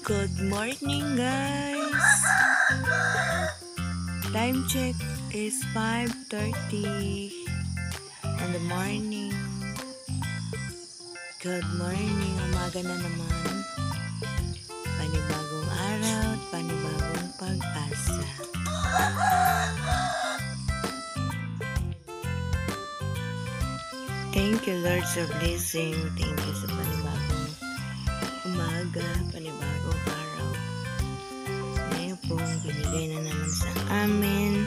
Good morning, guys. Time check is 5:30 in the morning. Good morning, umaga na naman. Panibagong araw at panibagong pag-asa. Thank you, Lord, sa blessing. Thank you sa panibagong umaga, panibagong araw. Ngayon po, binigay na naman sa amin.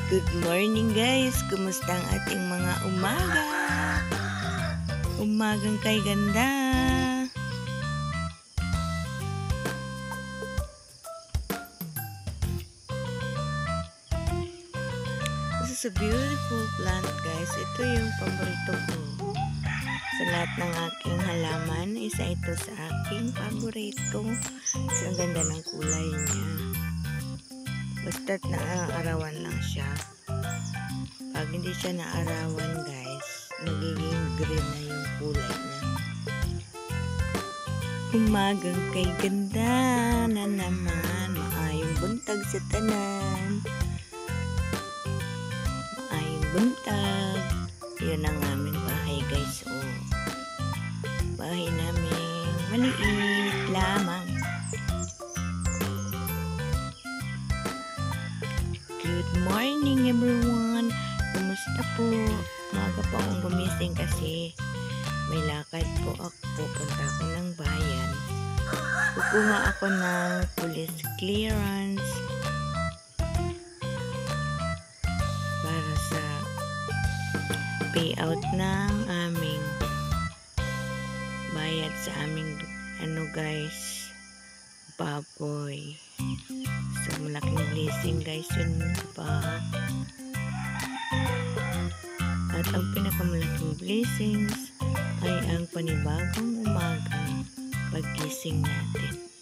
Good morning, guys. Kumusta ang ating mga umaga? Umagang kay ganda. This is a beautiful plant, guys. Ito yung paborito ko. Sa lahat ng aking halaman, isa ito sa aking paborito. Kasi ang ganda ng kulay niya. Basta't naaarawan lang siya. Pag hindi siya naarawan, guys, nagiging green na yung kulay niya. Umagang kay ganda na naman. Maayong buntag sa tanan. Maayong buntag. Yun ang aming bahay, guys. Oh. Bahay namin maliit lamang. Good morning, everyone. Kumusta po? Maga pa akong gumising kasi may lakad po ako. Pupunta ako ng bayan. Kukuha ako ng police clearance para sa payout ng aming bayad sa aming guys, baboy. So malaking blessing, guys, yun pa. At ang pinakamalaking blessings ay ang panibagong umaga paggising natin.